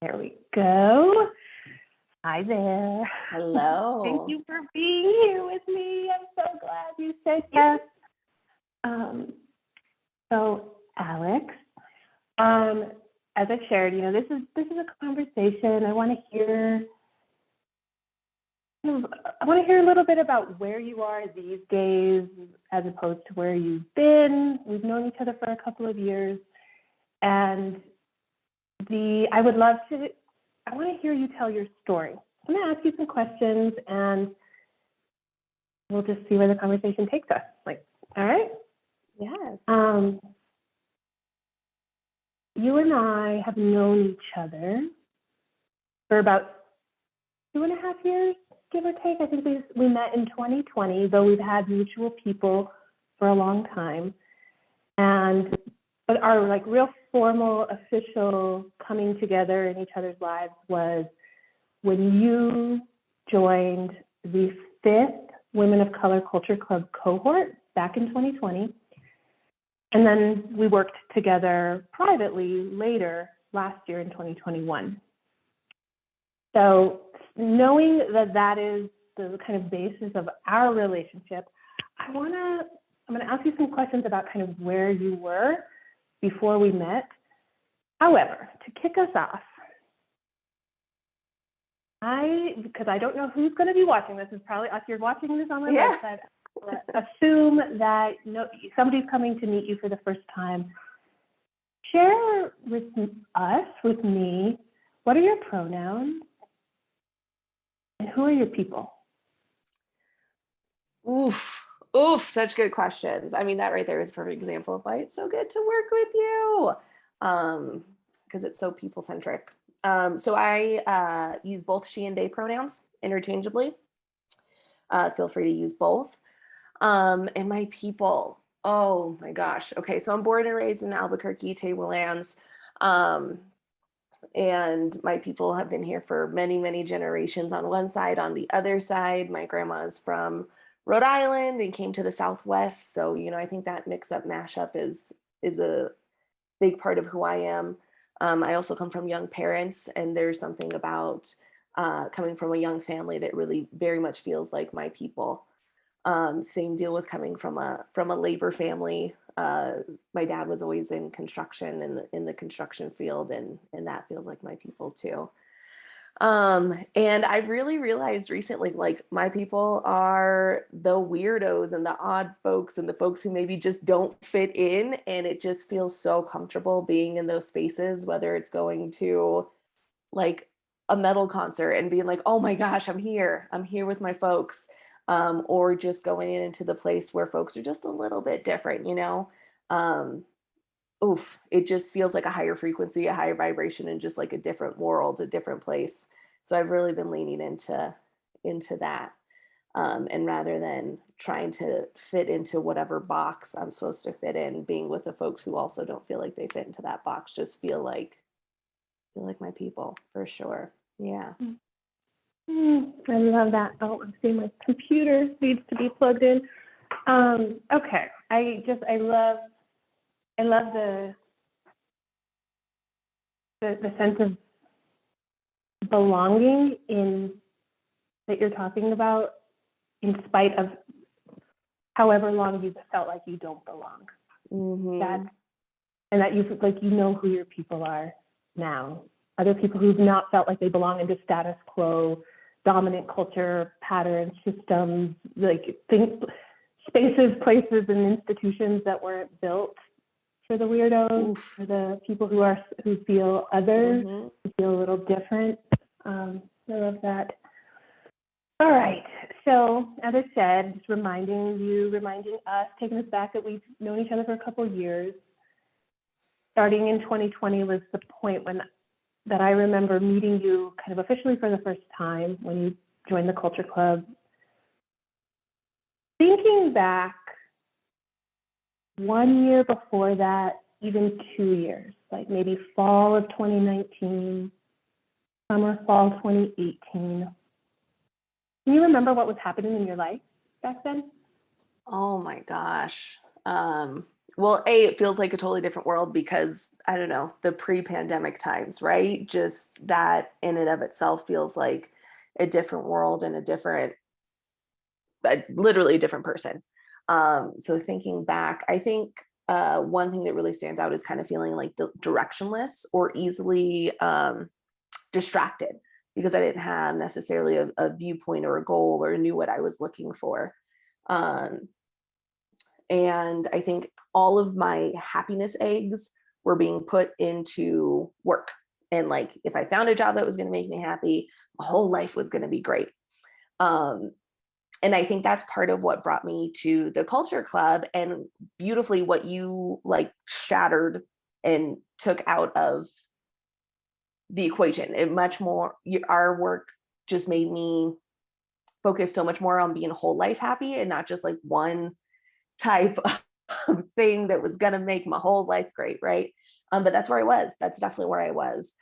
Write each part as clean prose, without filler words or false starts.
There we go. Hi there. Hello. Thank you for being here with me. I'm so glad you said yes. So Alex, as I shared, this is a conversation. I want to hear a little bit about where you are these days, as opposed to where you've been. We've known each other for a couple of years, and I want to hear you tell your story. I'm going to ask you some questions, and we'll just see where the conversation takes us. All right? Yes. You and I have known each other for about 2.5 years, give or take. I think we met in 2020, though we've had mutual people for a long time. But our real formal, official coming together in each other's lives was when you joined the 5th Women of Color Culture Club cohort back in 2020. And then we worked together privately later last year in 2021. So knowing that is the kind of basis of our relationship, I'm going to ask you some questions about kind of where you were before we met. However, to kick us off, because I don't know who's going to be watching this, it's probably us. You're watching this on my website. Assume that somebody's coming to meet you for the first time. Share with me, what are your pronouns and who are your people? Oof, such good questions. I mean, that right there is a perfect example of why it's so good to work with you, because it's so people-centric. So I use both she and they pronouns interchangeably. Feel free to use both. And my people, oh my gosh. Okay, so I'm born and raised in Albuquerque, Tablelands. And my people have been here for many, many generations on one side. On the other side, my grandma is from Rhode Island and came to the Southwest. So, I think that mix-up mashup is a big part of who I am. I also come from young parents, and there's something about coming from a young family that really very much feels like my people. Same deal with coming from a labor family. My dad was always in construction, in the construction field, and that feels like my people too. And I've really realized recently, my people are the weirdos and the odd folks and the folks who maybe just don't fit in. And it just feels so comfortable being in those spaces, whether it's going to a metal concert and being like, oh my gosh, I'm here with my folks. Or just going into the place where folks are just a little bit different, it just feels like a higher frequency, a higher vibration, and just like a different world, a different place. So I've really been leaning into that. And rather than trying to fit into whatever box I'm supposed to fit in, being with the folks who also don't feel like they fit into that box, just feel like my people for sure. Yeah. I love that. Oh, I'm seeing my computer needs to be plugged in. Okay. I love the sense of belonging that you're talking about, in spite of however long you've felt like you don't belong. Mm-hmm. That you know who your people are now. Other people who've not felt like they belong into status quo, dominant culture, patterns, systems, spaces, places, and institutions that weren't built for the weirdos, for the people who feel other, who feel a little different. I love that. All right. So as I said, just reminding us, taking us back that we've known each other for a couple of years. Starting in 2020 was the point that I remember meeting you kind of officially for the first time when you joined the Culture Club. Thinking back, 1 year before that, even 2 years, maybe fall of 2019, summer, fall 2018. Can you remember what was happening in your life back then? Oh my gosh. Well, it feels like a totally different world because I don't know, the pre-pandemic times, right? Just that in and of itself feels like a different world and a different, literally a different person. So thinking back, I think one thing that really stands out is kind of feeling like directionless or easily distracted because I didn't have necessarily a viewpoint or a goal or knew what I was looking for. Um, and I think all of my happiness eggs were being put into work. And like, if I found a job that was going to make me happy, my whole life was going to be great. Um, and I think that's part of what brought me to the culture club, and beautifully what you like shattered and took out of the equation. It much more, our work just made me focus so much more on being whole life happy and not just like one type of thing that was going to make my whole life great, right? But that's where I was. That's definitely where I was.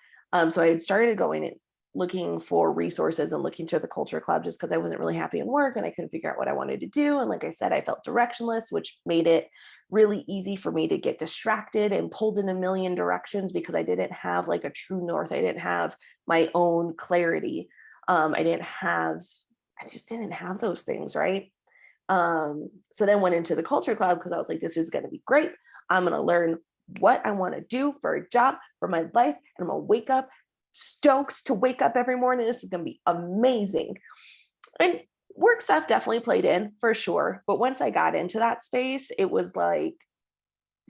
So I had started going and looking for resources and looking to the culture club just because I wasn't really happy in work and I couldn't figure out what I wanted to do. And like I said, I felt directionless, which made it really easy for me to get distracted and pulled in a million directions because I didn't have like a true north. I didn't have my own clarity. I just didn't have those things, right? So then went into the culture club because I was like, this is going to be great. I'm going to learn what I want to do for a job for my life. And I'm going to wake up stoked to wake up every morning. This is going to be amazing. And work stuff definitely played in for sure. But once I got into that space, it was like,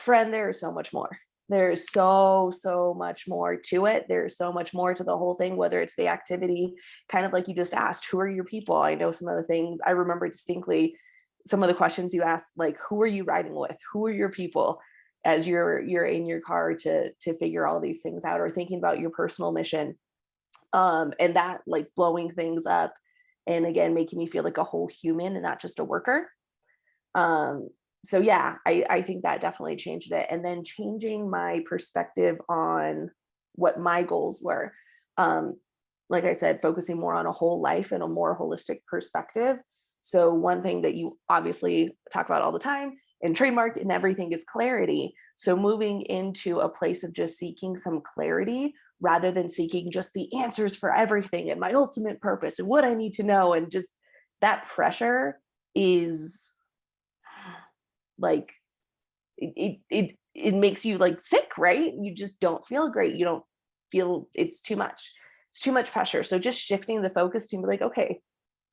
friend, there is so much more. There's so much more to it. There's so much more to the whole thing, whether it's the activity, kind of like you just asked, who are your people? I know some of the things I remember distinctly, some of the questions you asked, like, who are you riding with? Who are your people as you're in your car to figure all these things out, or thinking about your personal mission. And that like blowing things up and again, making me feel like a whole human and not just a worker. So yeah, I think that definitely changed it. And then changing my perspective on what my goals were. Like I said, focusing more on a whole life and a more holistic perspective. So one thing that you obviously talk about all the time and trademarked and everything is clarity. So moving into a place of just seeking some clarity rather than seeking just the answers for everything and my ultimate purpose and what I need to know. And just that pressure is like, it makes you like sick, right? You just don't feel great. You don't feel, it's too much. It's too much pressure. So just shifting the focus to be like, okay,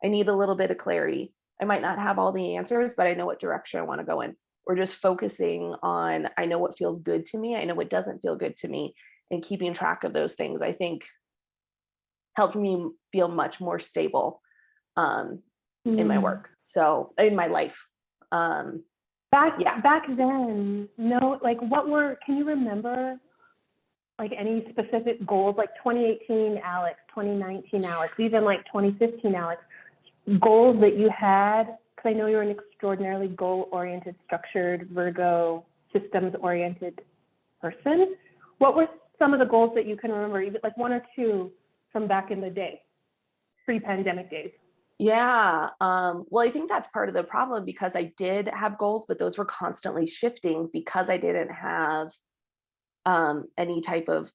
I need a little bit of clarity. I might not have all the answers, but I know what direction I want to go in. Or just focusing on, I know what feels good to me. I know what doesn't feel good to me, and keeping track of those things, I think helped me feel much more stable in my work. So in my life. Back then, no, like can you remember like any specific goals, like 2018 Alex, 2019 Alex, even like 2015 Alex, goals that you had? Because I know you're an extraordinarily goal-oriented, structured, Virgo, systems-oriented person. What were some of the goals that you can remember, even like one or two from back in the day, pre-pandemic days? Yeah. Well, I think that's part of the problem because I did have goals, but those were constantly shifting because I didn't have any type of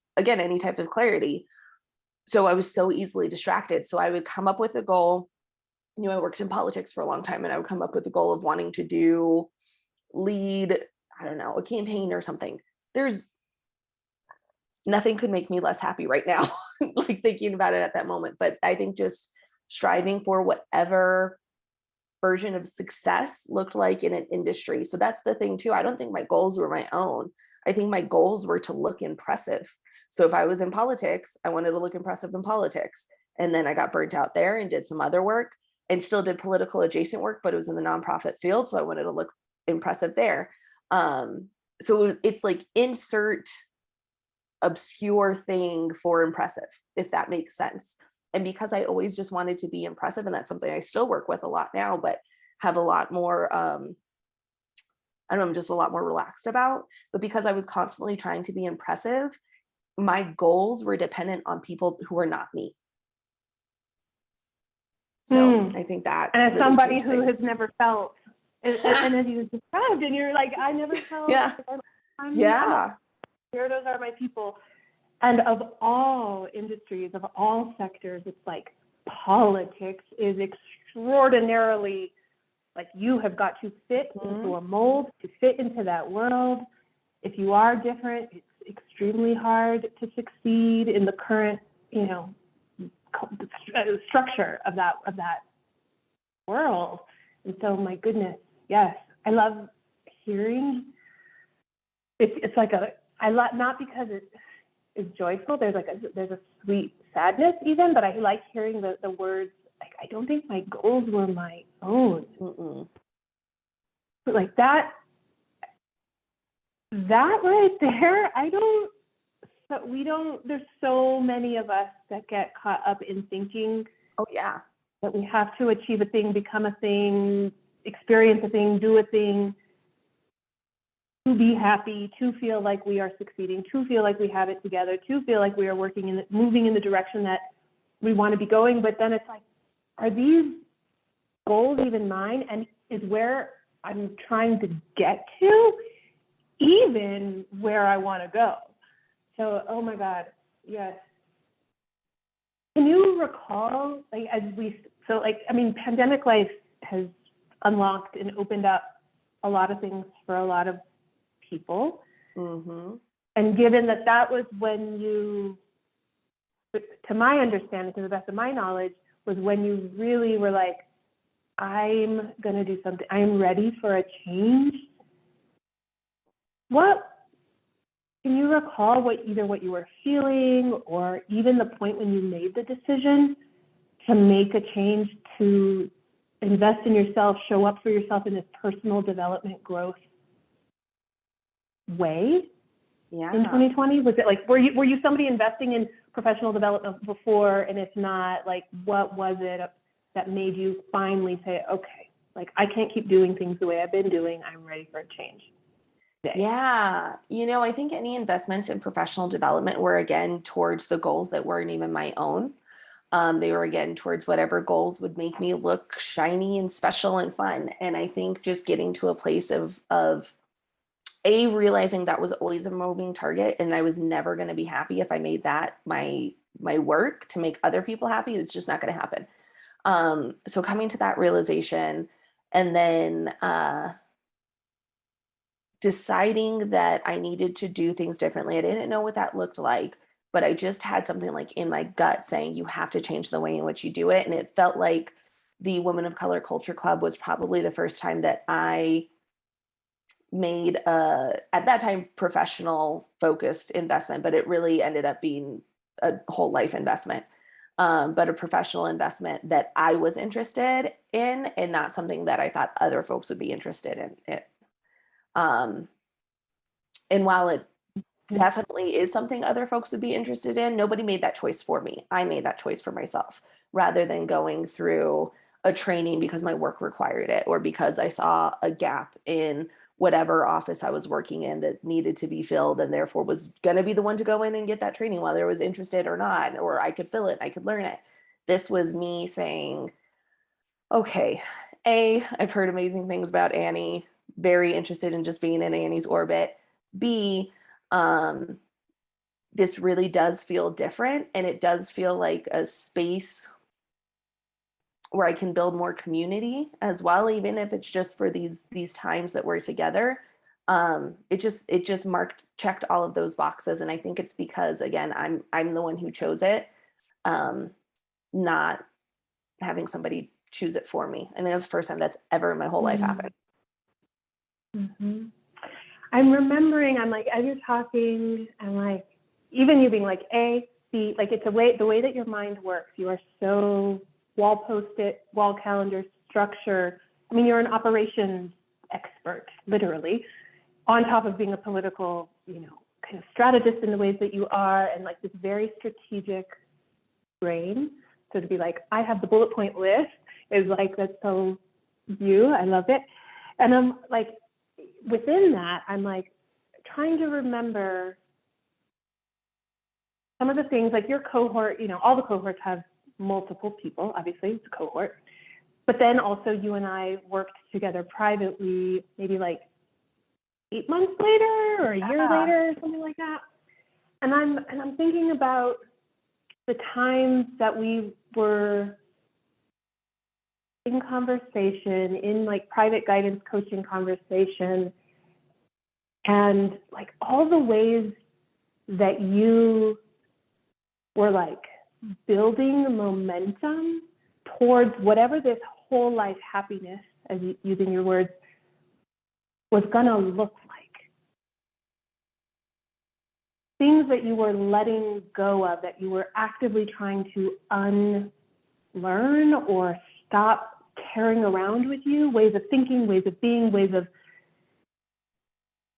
clarity. So I was so easily distracted. So I would come up with a goal. You know, I worked in politics for a long time, and I would come up with a goal of wanting to lead, I don't know, a campaign or something. There's nothing could make me less happy right now, like thinking about it at that moment. But I think just striving for whatever version of success looked like in an industry. So that's the thing too. I don't think my goals were my own. I think my goals were to look impressive. So if I was in politics, I wanted to look impressive in politics. And then I got burnt out there and did some other work and still did political adjacent work, but it was in the nonprofit field. So I wanted to look impressive there. So it's like insert obscure thing for impressive, if that makes sense. And because I always just wanted to be impressive, and that's something I still work with a lot now, but have a lot more, I don't know, I'm just a lot more relaxed about. But because I was constantly trying to be impressive, my goals were dependent on people who are not me. So I think that and as really somebody who has never felt And as you described, and you're like, I never felt Yeah. like Yeah. weirdos are my people. And of all industries, of all sectors, it's like politics is extraordinarily, like, you have got to fit into a mold, to fit into that world. If you are different, it's extremely hard to succeed in the current, you know, structure of that world. And so, my goodness, yes, I love hearing. It's like not because it is joyful. There's a sweet sadness even, but I like hearing the words. Like, I don't think my goals were my own. But like that right there, there's so many of us that get caught up in thinking, oh yeah, that we have to achieve a thing, become a thing, experience a thing, do a thing, to be happy, to feel like we are succeeding, to feel like we have it together, to feel like we are moving in the direction that we want to be going. But then it's like, are these goals even mine? And is where I'm trying to get to even where I want to go? So, oh my God, yes. Can you recall, like, pandemic life has unlocked and opened up a lot of things for a lot of people. And given that was when you, to my understanding, to the best of my knowledge, was when you really were like, I'm going to do something. I'm ready for a change. Can you recall what you were feeling, or even the point when you made the decision to make a change, to invest in yourself, show up for yourself in this personal development growth way in 2020? Was it like, were you somebody investing in professional development before? And if not, like, what was it that made you finally say, okay, like, I can't keep doing things the way I've been doing. I'm ready for a change? Yeah. I think any investments in professional development were, again, towards the goals that weren't even my own. They were, again, towards whatever goals would make me look shiny and special and fun. And I think just getting to a place of realizing that was always a moving target, and I was never going to be happy if I made that my work to make other people happy. It's just not going to happen. So coming to that realization, and then deciding that I needed to do things differently. I didn't know what that looked like, but I just had something like in my gut saying, you have to change the way in which you do it. And it felt like the Women of Color Culture Club was probably the first time that I made at that time, professional focused investment, but it really ended up being a whole life investment. But a professional investment that I was interested in, and not something that I thought other folks would be interested in. And while it definitely is something other folks would be interested in, nobody made that choice for me. I made that choice for myself, rather than going through a training because my work required it, or because I saw a gap in whatever office I was working in that needed to be filled, and therefore was going to be the one to go in and get that training, whether I was interested or not, or I could fill it, I could learn it. This was me saying, okay, I've heard amazing things about Annie, very interested in just being in Annie's orbit. B, this really does feel different, and it does feel like a space where I can build more community as well, even if it's just for these times that we're together. It just checked all of those boxes, and I think it's because, again, I'm the one who chose it, not having somebody choose it for me. I think that's the first time that's ever in my whole life happened. Mm-hmm. I'm remembering, I'm like, as you're talking, I'm like, even you being like A, B, like, it's the way that your mind works. You are so wall post-it, wall calendar structure. I mean, you're an operations expert, literally, on top of being a political, kind of strategist in the ways that you are, and like this very strategic brain. So to be like, I have the bullet point list is like, that's so you. I love it. And I'm like, within that, I'm like trying to remember some of the things, like your cohort, all the cohorts have multiple people, obviously it's a cohort. But then also you and I worked together privately, maybe like 8 months later or a year later, or something like that. And I'm thinking about the times that we were in conversation, in like private guidance coaching conversation, and like all the ways that you were like building the momentum towards whatever this whole life happiness, as using your words, was going to look like. Things that you were letting go of, that you were actively trying to unlearn or stop carrying around with you, ways of thinking, ways of being, ways of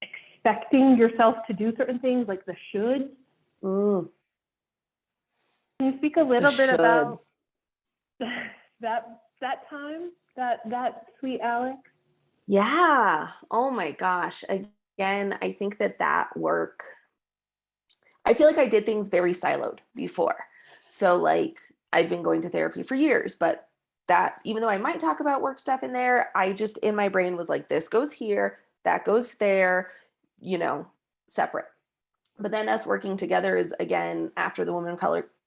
expecting yourself to do certain things, like the shoulds. Mm. Can you speak a little bit shoulds. about that time, that sweet Alex? Yeah. Oh my gosh. Again, I think that work, I feel like I did things very siloed before. So like I've been going to therapy for years, but that, even though I might talk about work stuff in there, I just in my brain was like, this goes here, that goes there, separate. But then us working together is, again, after the Women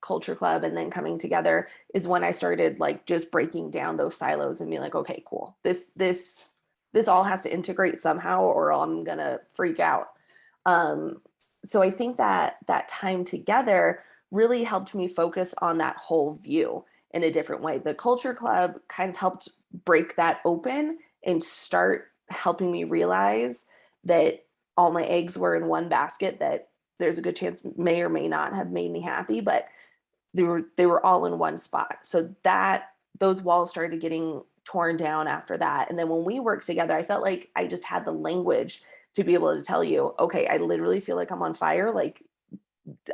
Culture Club and then coming together is when I started like just breaking down those silos and being like, okay, cool. This all has to integrate somehow or I'm gonna freak out. So I think that time together really helped me focus on that whole view in a different way. The Culture Club kind of helped break that open and start helping me realize that all my eggs were in one basket, that there's a good chance may or may not have made me happy, but they were all in one spot. So that those walls started getting torn down after that. And then when we worked together, I felt like I just had the language to be able to tell you, okay, I literally feel like I'm on fire. Like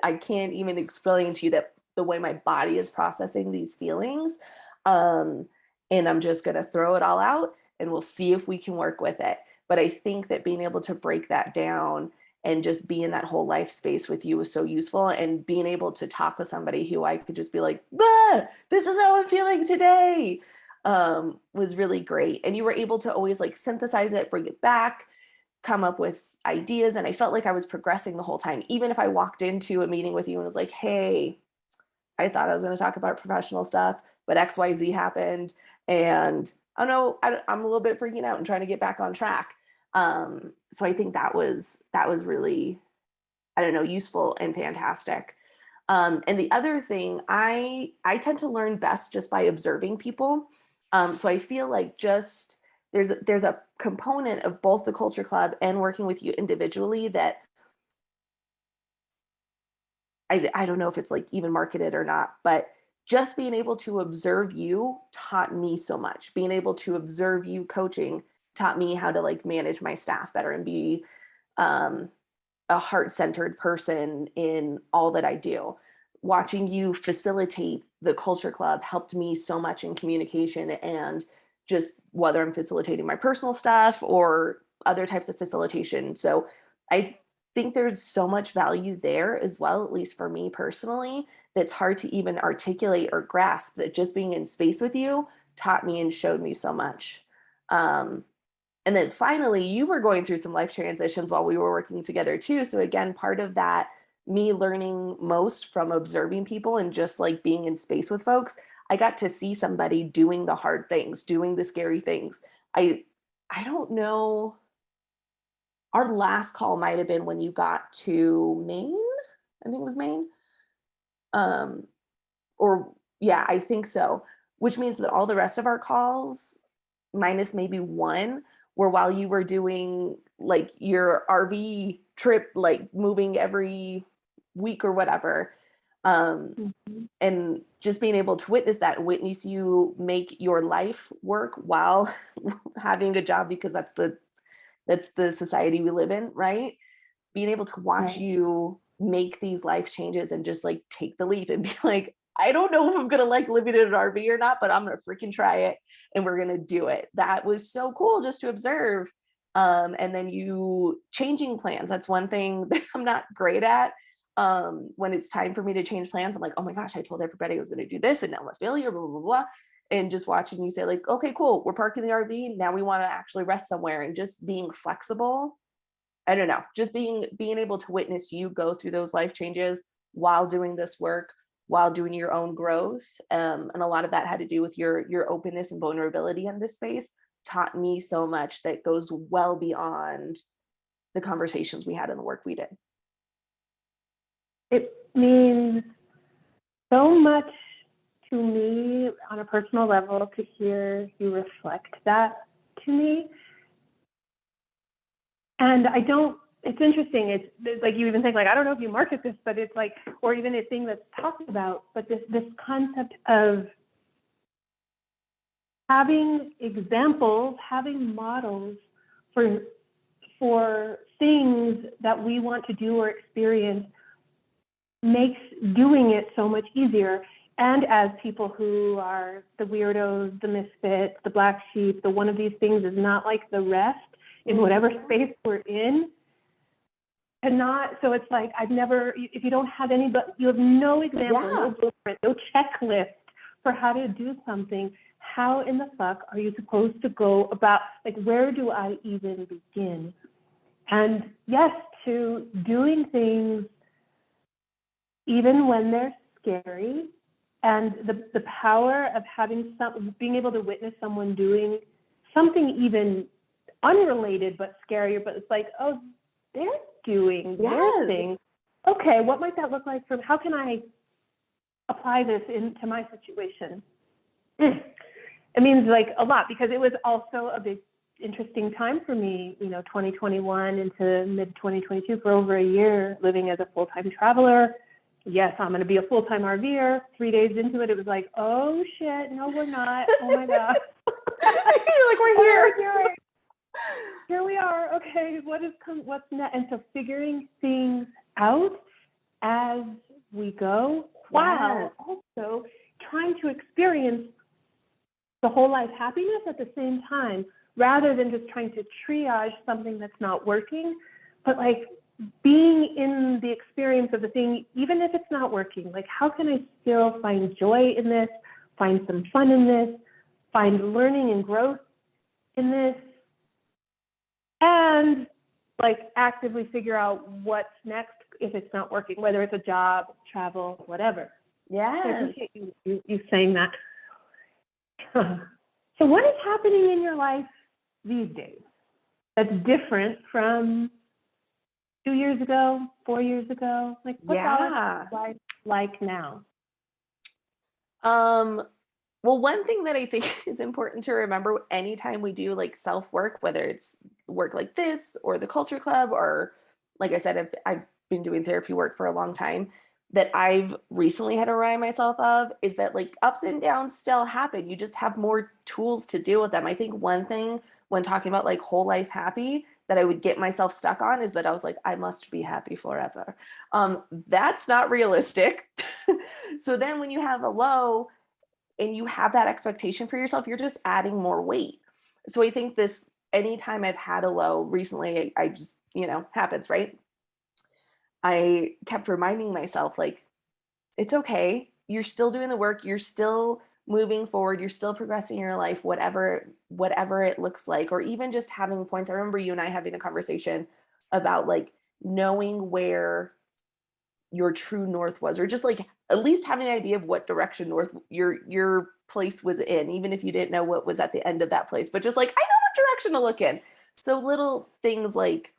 I can't even explain to you that the way my body is processing these feelings. And I'm just going to throw it all out and we'll see if we can work with it. But I think that being able to break that down and just be in that whole life space with you was so useful. And being able to talk with somebody who I could just be like, this is how I'm feeling today, was really great. And you were able to always like synthesize it, bring it back, come up with ideas. And I felt like I was progressing the whole time. Even if I walked into a meeting with you and was like, hey, I thought I was going to talk about professional stuff, but XYZ happened. And oh no, I'm a little bit freaking out and trying to get back on track. So I think that was really, I don't know, useful and fantastic. And the other thing, I tend to learn best just by observing people. So I feel like just there's a component of both the Culture Club and working with you individually that I don't know if it's like even marketed or not, but just being able to observe you taught me so much. Being able to observe you coaching taught me how to like manage my staff better and be a heart-centered person in all that I do. Watching you facilitate the Culture Club helped me so much in communication and just whether I'm facilitating my personal stuff or other types of facilitation. So I think there's so much value there as well, at least for me personally, that's hard to even articulate or grasp, that just being in space with you taught me and showed me so much. And then finally, you were going through some life transitions while we were working together too. So again, part of that, me learning most from observing people and just like being in space with folks, I got to see somebody doing the hard things, doing the scary things. I don't know. Our last call might have been when you got to Maine. I think it was Maine. Or yeah, I think so. Which means that all the rest of our calls, minus maybe one, were while you were doing like your RV trip, like moving every week or whatever. And just being able to witness you make your life work while having a job, because that's the society we live in, right? Being able to watch you make these life changes and just like take the leap and be like, I don't know if I'm gonna like living in an RV or not, but I'm gonna freaking try it and we're gonna do it. That was so cool just to observe. And then you changing plans. That's one thing that I'm not great at. When it's time for me to change plans, I'm like, oh my gosh, I told everybody I was gonna do this and now I'm a failure, blah, blah, blah. and just watching you say like, okay, cool, we're parking the RV. Now we want to actually rest somewhere, and just being flexible. I don't know, just being able to witness you go through those life changes while doing this work, while doing your own growth. And a lot of that had to do with your openness and vulnerability in this space taught me so much that goes well beyond the conversations we had and the work we did. It means so much to me on a personal level to hear you reflect that to me. And it's interesting. It's like you even think like, I don't know if you market this, but it's like, or even a thing that's talked about, but this concept of having examples, having models for things that we want to do or experience makes doing it so much easier. And as people who are the weirdos, the misfits, the black sheep, the one of these things is not like the rest in whatever space we're in. So it's like, if you don't have any, but you have no example, no blueprint, no checklist for how to do something, how in the fuck are you supposed to go about, like, where do I even begin? And yes, to doing things even when they're scary, and the power of being able to witness someone doing something even unrelated but scarier, but it's like, oh, they're doing their thing. Okay, what might that look like how can I apply this into my situation? It means like a lot, because it was also a big interesting time for me, 2021 into mid 2022, for over a year living as a full-time traveler. Yes, I'm going to be a full-time RVer. 3 days into it, it was like, oh shit, no, we're not. Oh my God. You're like, we're here. Here we are. Okay, what's next? And so figuring things out as we go, while also trying to experience the whole life happiness at the same time, rather than just trying to triage something that's not working, but like being in the experience of the thing, even if it's not working. Like, how can I still find joy in this, find some fun in this, find learning and growth in this, and like actively figure out what's next if it's not working, whether it's a job, travel, whatever. Yes. So I appreciate you saying that. So what is happening in your life these days that's different from 2 years ago, 4 years ago? Like, what's Alex's life like now? Well, one thing that I think is important to remember anytime we do like self-work, whether it's work like this or the Culture Club, or like I said, I've been doing therapy work for a long time, that I've recently had to remind myself of is that like ups and downs still happen. You just have more tools to deal with them. I think one thing when talking about like whole life happy that I would get myself stuck on is that I was like, I must be happy forever. That's not realistic. So then when you have a low, and you have that expectation for yourself, you're just adding more weight. So I think anytime I've had a low recently, I just, happens, right? I kept reminding myself, like, it's okay. You're still doing the work. You're still moving forward. You're still progressing in your life, whatever it looks like, or even just having points. I remember you and I having a conversation about like knowing where your true north was, or just like at least having an idea of what direction north your place was in, even if you didn't know what was at the end of that place, but just like, I know what direction to look in. So little things like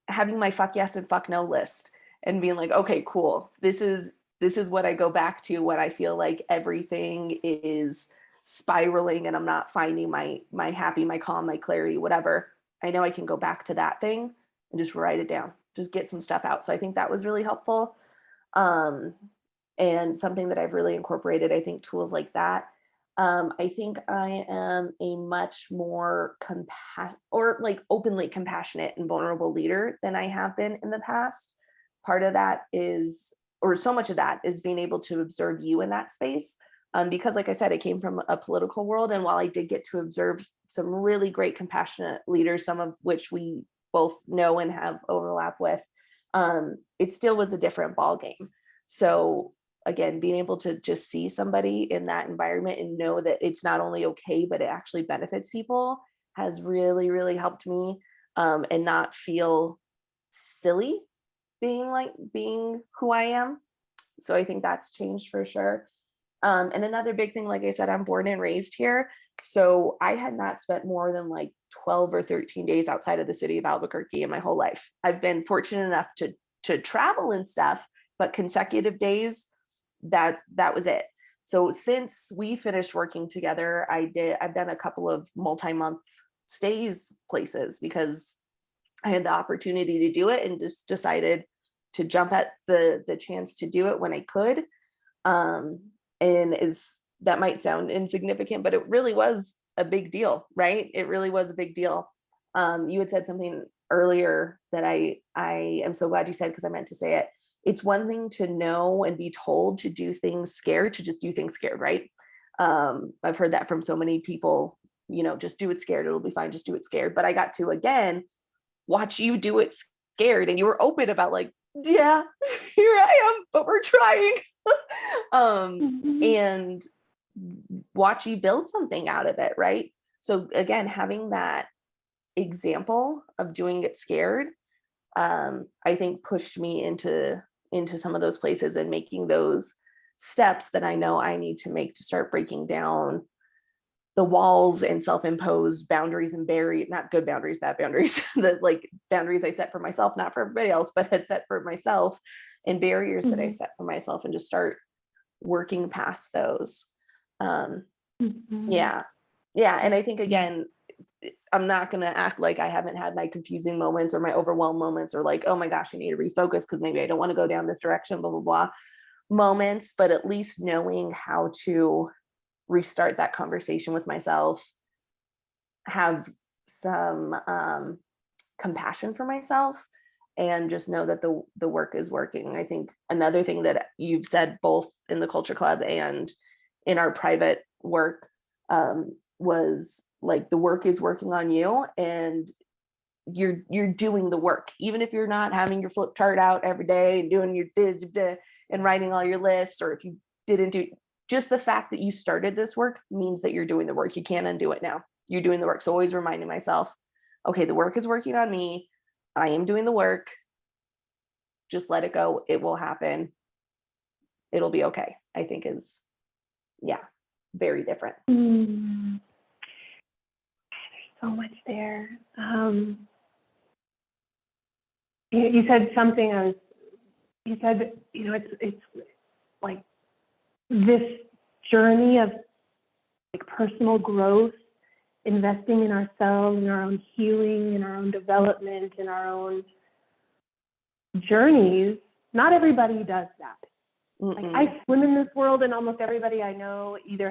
having my fuck yes and fuck no list and being like, okay, cool, this is what I go back to when I feel like everything is spiraling and I'm not finding my happy, my calm, my clarity, whatever. I know I can go back to that thing and just write it down, just get some stuff out. So I think that was really helpful. And something that I've really incorporated, I think tools like that. I think I am a much more openly compassionate and vulnerable leader than I have been in the past. Part of that is, or so much of that is being able to observe you in that space. Because like I said, I came from a political world. And while I did get to observe some really great compassionate leaders, some of which we both know and have overlap with, it still was a different ballgame. So again, being able to just see somebody in that environment and know that it's not only okay, but it actually benefits people has really, really helped me, and not feel silly being who I am. So I think that's changed for sure. And another big thing, like I said, I'm born and raised here. So I had not spent more than like 12 or 13 days outside of the city of Albuquerque in my whole life. I've been fortunate enough to travel and stuff, but consecutive days, that was it. So since we finished working together, I've done a couple of multi-month stays places because I had the opportunity to do it and just decided to jump at the chance to do it when I could. And that might sound insignificant, but it really was a big deal, right? It really was a big deal. You had said something earlier that I am so glad you said, because I meant to say it. It's one thing to know and be told to do things scared, to just do things scared, right? I've heard that from so many people, just do it scared, it'll be fine, just do it scared. But I got to, again, watch you do it scared, and you were open about like, yeah, here I am, but we're trying. And watch you build something out of it, right? So again, having that example of doing it scared, I think pushed me into some of those places and making those steps that I know I need to make to start breaking down the walls and self-imposed boundaries and not good boundaries, bad boundaries, the like boundaries I set for myself, not for everybody else, but had set for myself, and barriers that I set for myself, and just start working past those. Yeah. And I think, again, I'm not going to act like I haven't had my confusing moments or my overwhelmed moments, or like, oh my gosh, I need to refocus because maybe I don't want to go down this direction, blah, blah, blah moments, but at least knowing how to restart that conversation with myself, have some compassion for myself, and just know that the work is working. I think another thing that you've said both in the Culture Club and in our private work was like, the work is working on you, and you're doing the work, even if you're not having your flip chart out every day and doing your and writing all your lists, or if you didn't do, just the fact that you started this work means that you're doing the work. You can't undo it now. You're doing the work. So always reminding myself, okay, the work is working on me. I am doing the work. Just let it go. It will happen. It'll be okay, I think is, very different. There's so much there. You said something, you said, it's like this journey of like personal growth, investing in ourselves, in our own healing, in our own development, in our own journeys. Not everybody does that. Like, I swim in this world, and almost everybody I know either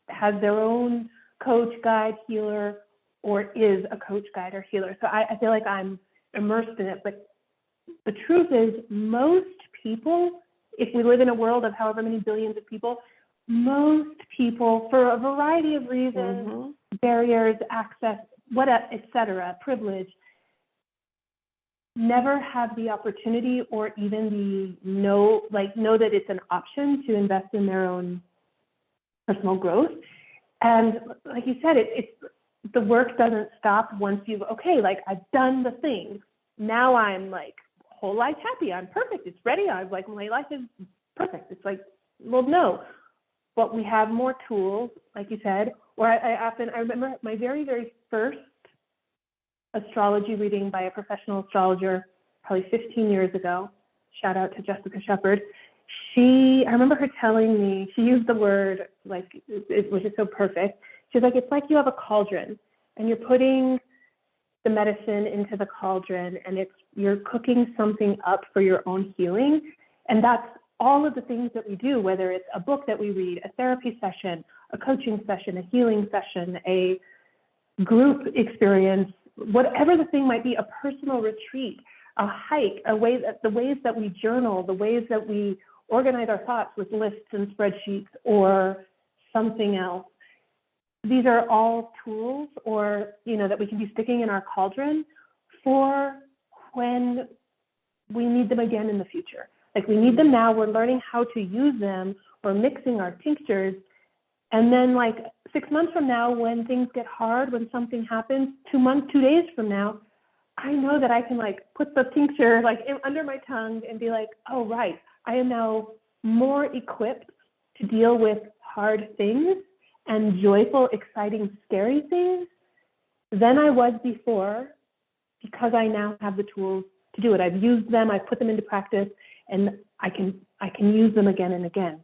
has their own coach, guide, healer, or is a coach, guide, or healer. So I feel like I'm immersed in it. But the truth is, most people, if we live in a world of however many billions of people, most people, for a variety of reasons, barriers, access, etc., privilege, never have the opportunity or even know that it's an option to invest in their own personal growth. And like you said, it's the work doesn't stop once I've done the thing. Now I'm like whole life happy. I'm perfect. It's ready. I'm like, my life is perfect. It's like, well, no, but we have more tools, like you said. Or I remember my very, very first astrology reading by a professional astrologer, probably 15 years ago. Shout out to Jessica Shepard. I remember her telling me, she used the word, like, it was just so perfect. She's like, it's like you have a cauldron, and you're putting the medicine into the cauldron, and you're cooking something up for your own healing. And that's all of the things that we do, whether it's a book that we read, a therapy session, a coaching session, a healing session, a group experience, whatever the thing might be, a personal retreat, a hike, the ways that we journal, the ways that we organize our thoughts with lists and spreadsheets or something else. These are all tools, or that we can be sticking in our cauldron for when we need them again in the future. Like, we need them now. We're learning how to use them. We're mixing our tinctures. And then like 6 months from now, when things get hard, when something happens, 2 days from now, I know that I can like put the tincture like under my tongue and be like, oh, right, I am now more equipped to deal with hard things and joyful, exciting, scary things than I was before, because I now have the tools to do it. I've used them, I've put them into practice, and I can use them again and again.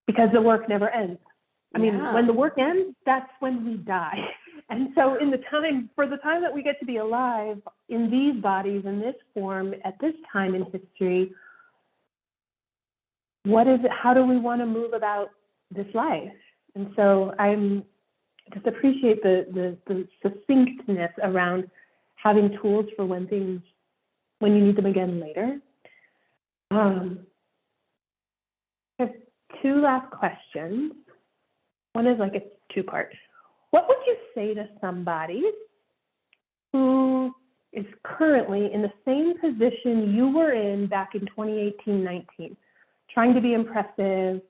Because the work never ends. I mean, when the work ends, that's when we die. And so for the time that we get to be alive in these bodies, in this form, at this time in history, what is it? How do we want to move about this life? And so I'm just appreciate the succinctness around having tools for when you need them again later. I have 2 last questions. One is like a 2-part. What would you say to somebody who is currently in the same position you were in back in 2018-19, trying to be impressive,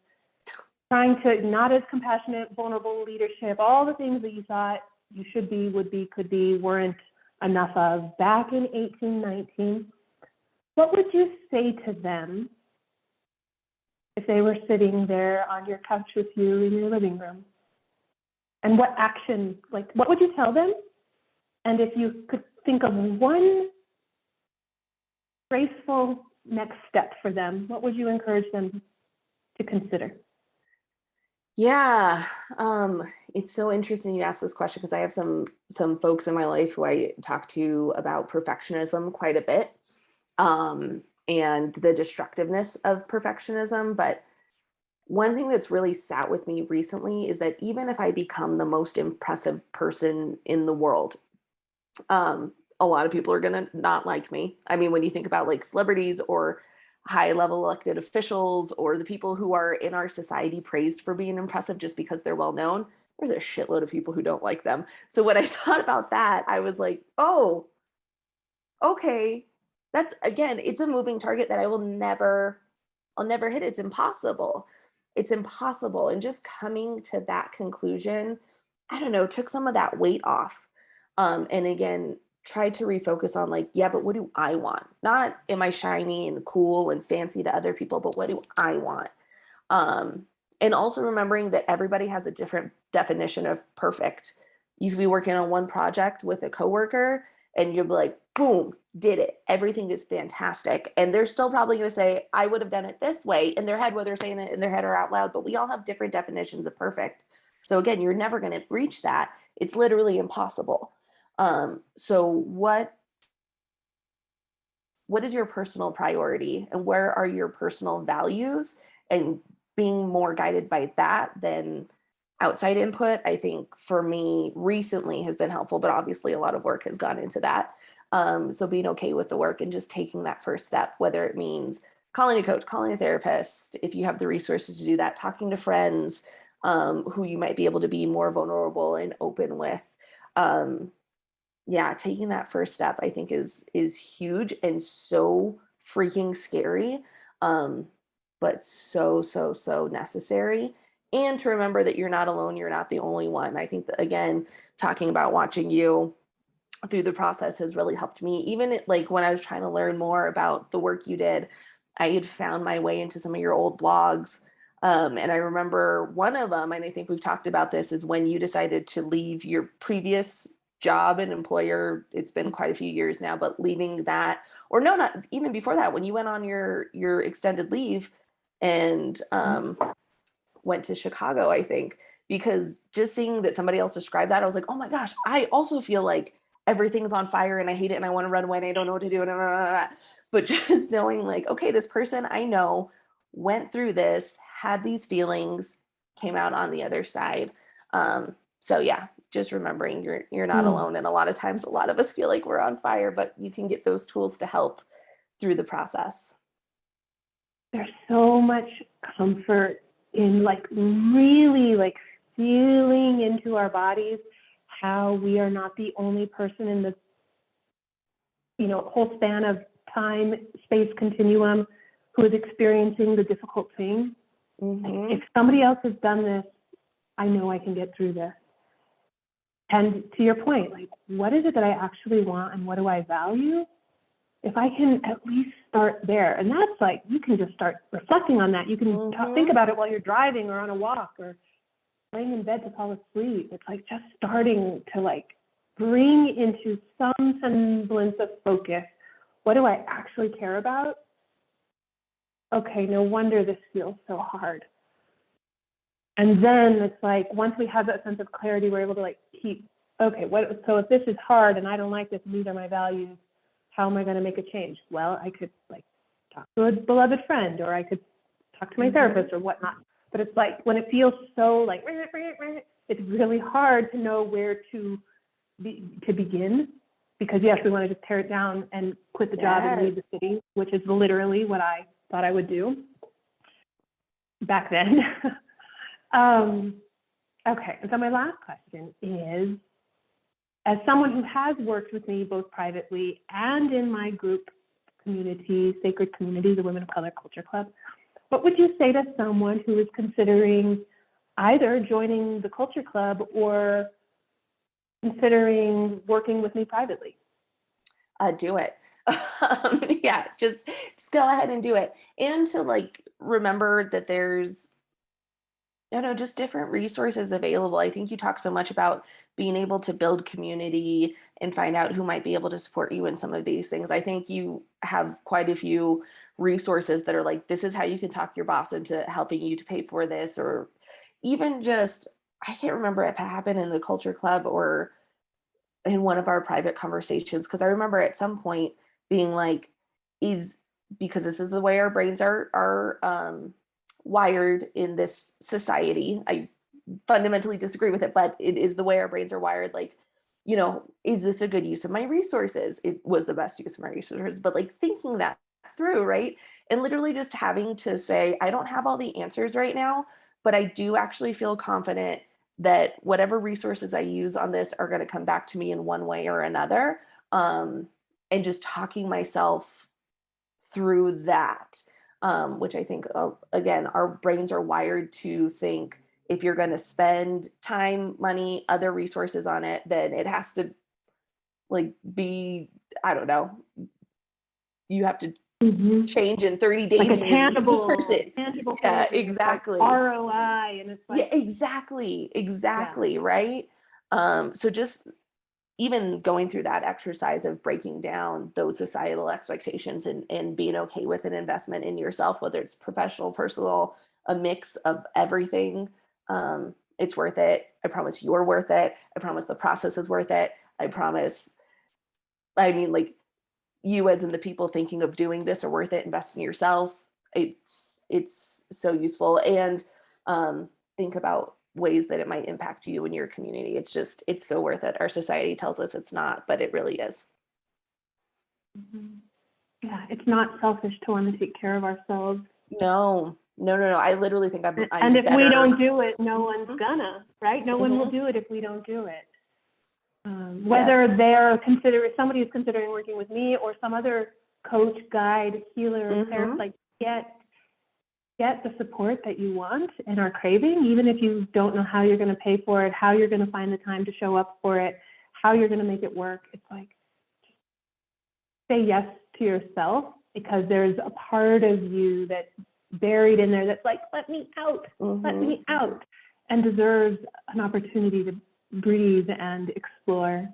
trying to not as compassionate, vulnerable leadership, all the things that you thought you should be, would be, could be, weren't enough of back in 18-19? What would you say to them if they were sitting there on your couch with you in your living room? And what action, like, what would you tell them? And if you could think of one graceful next step for them, what would you encourage them to consider? Yeah, it's so interesting you asked this question, because I have some folks in my life who I talk to about perfectionism quite a bit, and the destructiveness of perfectionism. But one thing that's really sat with me recently is that even if I become the most impressive person in the world, a lot of people are going to not like me. I mean, when you think about like celebrities or high level elected officials, or the people who are in our society praised for being impressive just because they're well known, there's a shitload of people who don't like them. So when I thought about that, I was like, oh, okay, that's, again, it's a moving target that I'll never hit. It's impossible. It's impossible. And just coming to that conclusion, I don't know, took some of that weight off. And again, tried to refocus on like, yeah, but what do I want? Not am I shiny and cool and fancy to other people, but what do I want? And also remembering that everybody has a different definition of perfect. You could be working on one project with a coworker and you'll be like, boom, did it. Everything is fantastic. And they're still probably going to say, I would have done it this way in their head, whether they're saying it in their head or out loud, but we all have different definitions of perfect. So again, you're never going to reach that. It's literally impossible. So what is your personal priority, and where are your personal values, and being more guided by that than outside input, I think for me recently has been helpful, but obviously a lot of work has gone into that. So being okay with the work and just taking that first step, whether it means calling a coach, calling a therapist, if you have the resources to do that, talking to friends who you might be able to be more vulnerable and open with. Yeah, taking that first step, I think is huge and so freaking scary, but so necessary. And to remember that you're not alone, you're not the only one. I think that, again, talking about watching you through the process has really helped me. Even like when I was trying to learn more about the work you did, I had found my way into some of your old blogs. And I remember one of them, and I think we've talked about this, is when you decided to leave your previous job and employer. It's been quite a few years now, but leaving that, or no, not even before that, when you went on your extended leave and went to Chicago, I think, because just seeing that somebody else described that, I was like, oh my gosh, I also feel like everything's on fire and I hate it and I want to run away and I don't know what to do. And but just knowing like, okay, this person I know went through this, had these feelings, came out on the other side. So yeah, just remembering you're not alone. And a lot of times, a lot of us feel like we're on fire, but you can get those tools to help through the process. There's so much comfort in like really like feeling into our bodies how we are not the only person in the whole span of time, space continuum who is experiencing the difficult thing. Like, if somebody else has done this, I know I can get through this. And to your point, like, what is it that I actually want and what do I value? If I can at least start there, and that's like, you can just start reflecting on that. You can think about it while you're driving or on a walk or laying in bed to fall asleep. It's like just starting to like bring into some semblance of focus. What do I actually care about? Okay, no wonder this feels so hard. And then it's like, once we have that sense of clarity, we're able to like keep, okay, so if this is hard and I don't like this and these are my values, how am I going to make a change? Well, I could like talk to a beloved friend, or I could talk to my therapist or whatnot. But it's like, when it feels so like, it's really hard to know where to begin, because yes, we want to just tear it down and quit the job and leave the city, which is literally what I thought I would do back then. Okay, and so my last question is, as someone who has worked with me both privately and in my group community, Sacred Community, the Women of Color Culture Club, what would you say to someone who is considering either joining the Culture Club or considering working with me privately? Do it. Yeah, just go ahead and do it. And to like remember that there's, just different resources available. I think you talk so much about being able to build community and find out who might be able to support you in some of these things. I think you have quite a few resources that are like, this is how you can talk your boss into helping you to pay for this, or even just, I can't remember if it happened in the Culture Club or in one of our private conversations, because I remember at some point being like, because this is the way our brains are wired in this society. I fundamentally disagree with it, but it is the way our brains are wired. Like, is this a good use of my resources? It was the best use of my resources, but like thinking that through, right? And literally just having to say, I don't have all the answers right now, but I do actually feel confident that whatever resources I use on this are going to come back to me in one way or another. And just talking myself through that, which I think, again, our brains are wired to think, if you're going to spend time, money, other resources on it, then it has to like be, I don't know, you have to change in 30 days. Like a tangible person. Yeah, thing. Exactly. Like ROI, and it's like, yeah, exactly, yeah. Right. So just even going through that exercise of breaking down those societal expectations and being okay with an investment in yourself, whether it's professional, personal, a mix of everything, it's worth it. I promise you're worth it. I promise the process is worth it. Like you as in the people thinking of doing this are worth it. Invest in yourself. It's so useful. And think about ways that it might impact you and your community. It's so worth it. Our society tells us it's not, but it really is. Yeah, it's not selfish to want to take care of ourselves. No. I literally think I'm and if better. we don't do it, no one's gonna, right? No one will do it if we don't do it. Whether somebody is considering working with me or some other coach, guide, healer, therapist, like get the support that you want and are craving, even if you don't know how you're going to pay for it, how you're going to find the time to show up for it, how you're going to make it work. It's like, say yes to yourself, because there's a part of you that's buried in there that's like, let me out, and deserves an opportunity to breathe and explore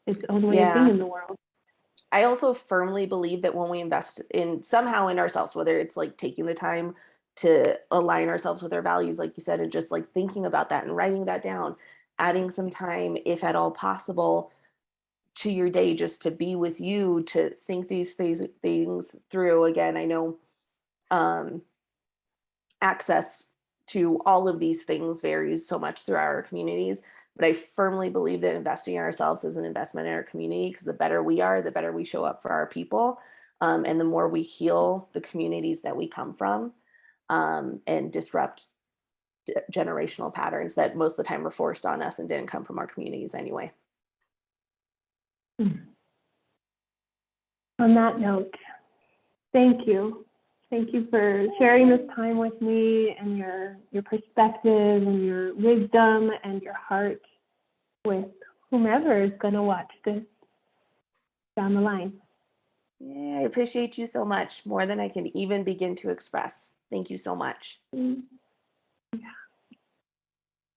its own way of being in the world. I also firmly believe that when we invest in somehow in ourselves, whether it's like taking the time to align ourselves with our values, like you said, and just like thinking about that and writing that down, adding some time, if at all possible, to your day, just to be with you, to think these things through. Again, I know access to all of these things varies so much throughout our communities, but I firmly believe that investing in ourselves is an investment in our community, because the better we are, the better we show up for our people, and the more we heal the communities that we come from, and disrupt generational patterns that most of the time were forced on us and didn't come from our communities anyway. On that note, Thank you. Thank you for sharing this time with me and your perspective and your wisdom and your heart with whomever is going to watch this down the line. Yeah, I appreciate you so much, more than I can even begin to express. Thank you so much.